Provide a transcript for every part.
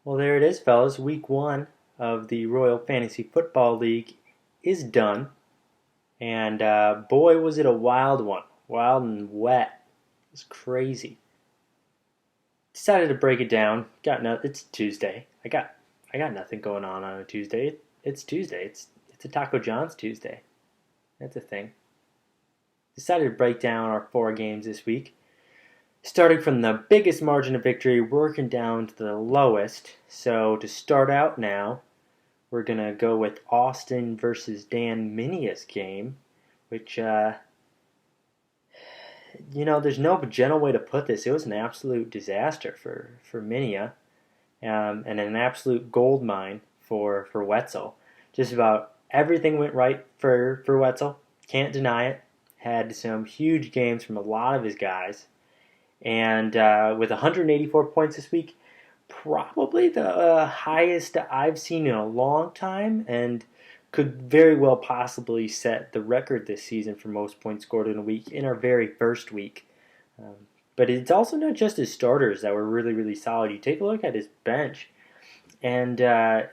Well, there it is, fellas. Week one of the Royal Fantasy Football League is done. And boy, was it a wild one. Wild and wet. It was crazy. Decided to break it down. It's Tuesday. I got nothing going on a Tuesday. It's Tuesday. It's a Taco John's Tuesday. That's a thing. Decided to break down our four games this week. Starting from the biggest margin of victory, working down to the lowest. So to start out now, we're going to go with Austin versus Dan Minia's game, which, there's no gentle way to put this. It was an absolute disaster for Minia, and an absolute gold mine for Wetzel. Just about everything went right for Wetzel. Can't deny it. Had some huge games from a lot of his guys. And with 184 points this week, probably the highest I've seen in a long time, and could very well possibly set the record this season for most points scored in a week in our very first week. But it's also not just his starters that were really, really solid. You take a look at his bench, and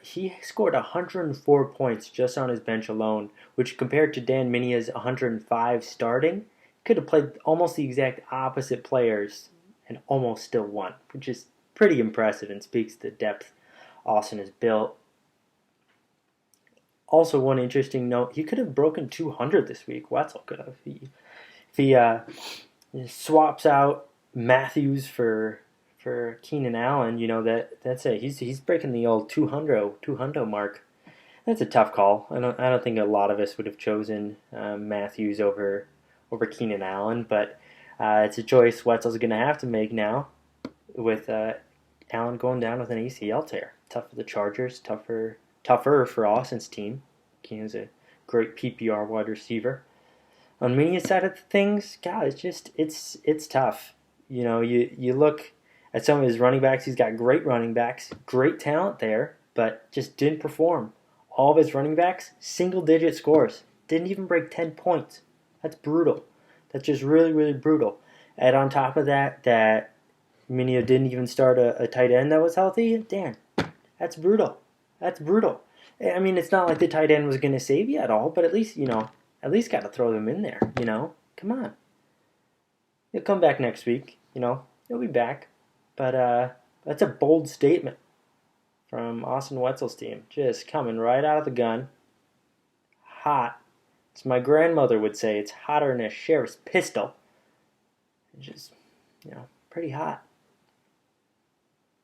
he scored 104 points just on his bench alone, which compared to Dan Minia's 105 starting, could have played almost the exact opposite players and almost still won, which is pretty impressive and speaks to the depth Austin has built. Also, one interesting note, he could have broken 200 this week. Wetzel could have. If he swaps out Matthews for Keenan Allen, that's it. He's breaking the old 200 mark. That's a tough call. I don't think a lot of us would have chosen Matthews over Keenan Allen, but it's a choice Wetzel's going to have to make now with Allen going down with an ACL tear. Tough for the Chargers, tougher for Austin's team. Keenan's a great PPR wide receiver. On Minia's side of things, God, it's tough. You look at some of his running backs. He's got great running backs, great talent there, but just didn't perform. All of his running backs, single-digit scores. Didn't even break 10 points. That's brutal. That's just really, really brutal. And on top of that Minia didn't even start a tight end that was healthy. Damn, that's brutal. That's brutal. I mean, it's not like the tight end was going to save you at all, but at least got to throw them in there. Come on. He'll come back next week. He'll be back. But that's a bold statement from Austin Wetzel's team. Just coming right out of the gun. Hot. As my grandmother would say, it's hotter than a sheriff's pistol. Just, pretty hot.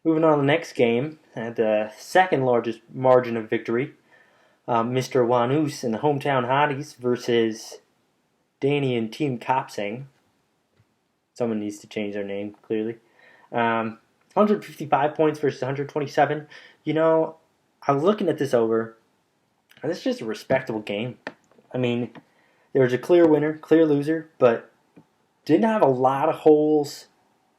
Moving on to the next game, the second largest margin of victory, Mr. Wanus and the hometown hotties versus Danny and Team Copsing. Someone needs to change their name, clearly. 155 points versus 127. I was looking at this over, and it's just a respectable game. I mean, there was a clear winner, clear loser, but didn't have a lot of holes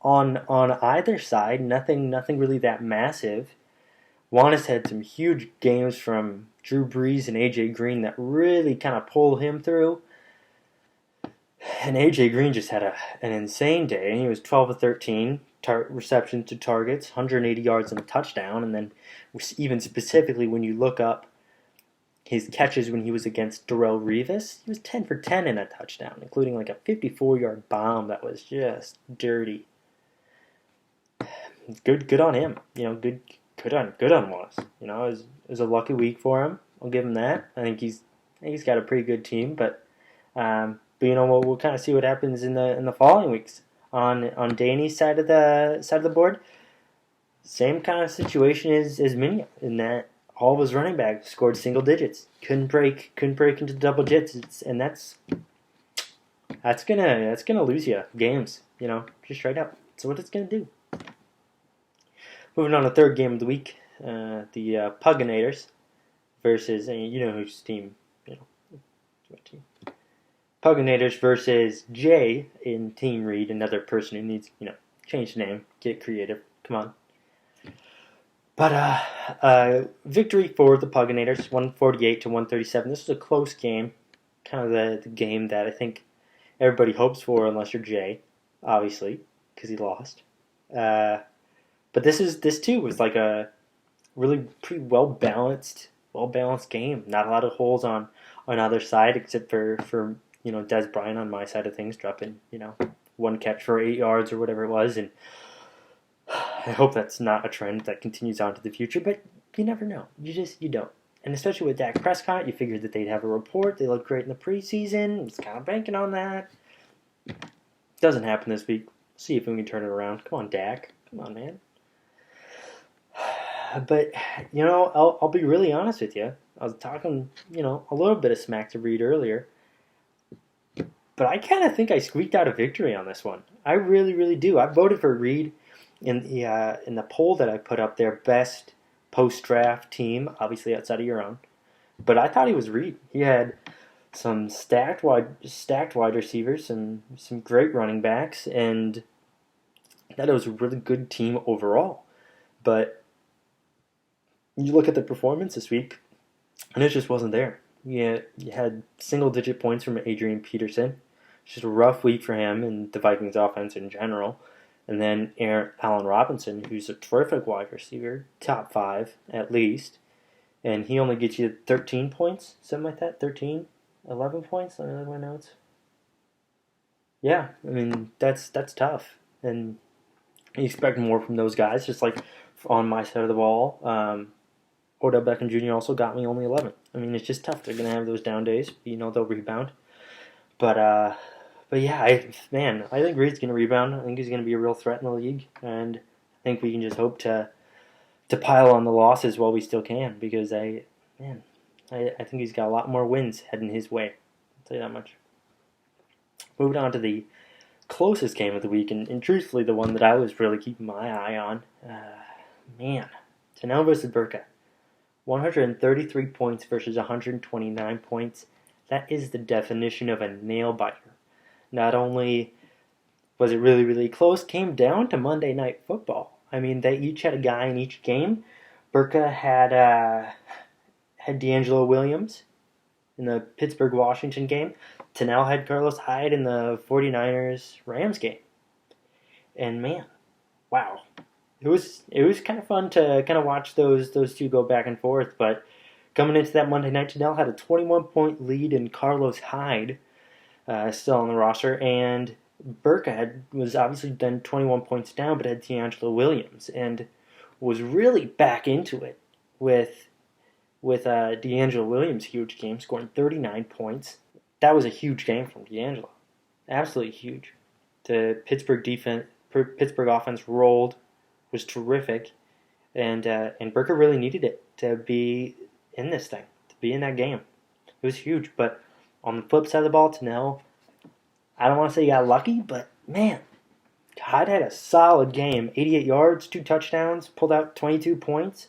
on either side. Nothing really that massive. Wannis had some huge games from Drew Brees and AJ Green that really kind of pulled him through. And AJ Green just had an insane day. He was 12 of 13 receptions to targets, 180 yards and a touchdown. And then even specifically when you look up his catches when he was against Darrelle Revis, he was 10 for 10 in a touchdown, including like a 54-yard bomb that was just dirty. Good on him. Good on Wannis. It was a lucky week for him. I'll give him that. I think he's got a pretty good team, but we'll kind of see what happens in the following weeks. On Danny's side of the board, same kind of situation as Minia in that all of his running backs scored single digits. Couldn't break into double digits, and that's gonna lose you games. Just straight up. That's what it's gonna do. Moving on to the third game of the week, the Puginators versus whose team. What team? Puginators versus Jay in Team Reed, another person who needs change the name, get creative. Come on. But victory for the Puginators, 148 to 137. This was a close game, kind of the game that I think everybody hopes for, unless you're Jay, obviously, because he lost. But this too was like a really pretty well balanced game. Not a lot of holes on either side, except for Des Bryant on my side of things, dropping one catch for 8 yards or whatever it was, and I hope that's not a trend that continues on to the future. But you never know. You don't. And especially with Dak Prescott, you figured that they'd have a report. They looked great in the preseason. He's kind of banking on that. Doesn't happen this week. See if we can turn it around. Come on, Dak. Come on, man. But, I'll be really honest with you. I was talking, a little bit of smack to Reed earlier. But I kind of think I squeaked out a victory on this one. I really, really do. I voted for Reed in the poll that I put up there, best post-draft team, obviously outside of your own. But I thought he was Reed. He had some stacked wide receivers and some great running backs, and that it was a really good team overall. But you look at the performance this week, and it just wasn't there. You had single-digit points from Adrian Peterson. It's just a rough week for him and the Vikings offense in general. And then Allen Robinson, who's a terrific wide receiver, top 5 at least. And he only gets you 13 points, something like that, 13, 11 points. Let me look at my notes. Yeah, I mean, that's tough. And you expect more from those guys, just like on my side of the ball. Odell Beckham Jr. also got me only 11. I mean, it's just tough. They're going to have those down days. They'll rebound. But yeah, I think Reed's going to rebound. I think he's going to be a real threat in the league. And I think we can just hope to pile on the losses while we still can, because I think he's got a lot more wins heading his way. I'll tell you that much. Moving on to the closest game of the week, and truthfully the one that I was really keeping my eye on. Tanel versus Burka. 133 points versus 129 points. That is the definition of a nail-biter. Not only was it really, really close, came down to Monday Night Football. I mean, they each had a guy in each game. Burka had DeAngelo Williams in the Pittsburgh-Washington game. Tanel had Carlos Hyde in the 49ers-Rams game. And man, wow. It was kind of fun to kind of watch those two go back and forth, but coming into that Monday night, Tanel had a 21-point lead in Carlos Hyde, still on the roster, and Burka was obviously then 21 points down, but had DeAngelo Williams, and was really back into it with DeAngelo Williams' huge game, scoring 39 points. That was a huge game from DeAngelo, absolutely huge. The Pittsburgh offense rolled, was terrific, and Burka really needed it to be in this thing, to be in that game. It was huge, but on the flip side of the ball, Tanel, I don't want to say he got lucky, but man, Hyde had a solid game. 88 yards, 2 touchdowns, pulled out 22 points,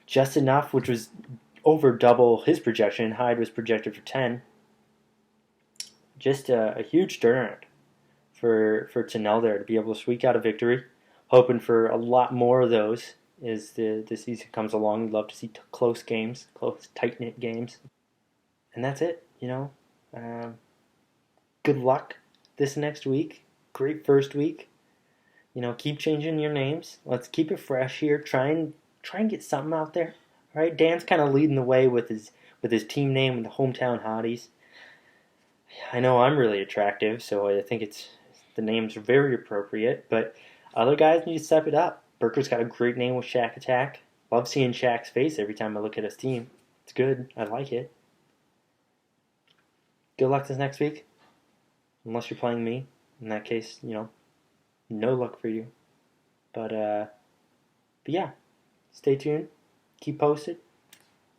just enough, which was over double his projection. Hyde was projected for 10. Just a huge turnaround for Tanel there to be able to squeak out a victory. Hoping for a lot more of those as the season comes along. We'd love to see close games, close, tight-knit games. And that's it, good luck this next week. Great first week. Keep changing your names. Let's keep it fresh here. Try and get something out there. All right, Dan's kind of leading the way with his team name and the Hometown Hotties. I know I'm really attractive, so I think the names are very appropriate, but other guys need to step it up. Burker's got a great name with Shaq Attack. Love seeing Shaq's face every time I look at his team. It's good. I like it. Good luck this next week. Unless you're playing me. In that case, no luck for you. But yeah. Stay tuned. Keep posted.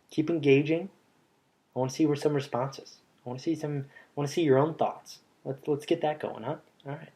Keep engaging. I want to see some responses. I want to see your own thoughts. Let's get that going, huh? All right.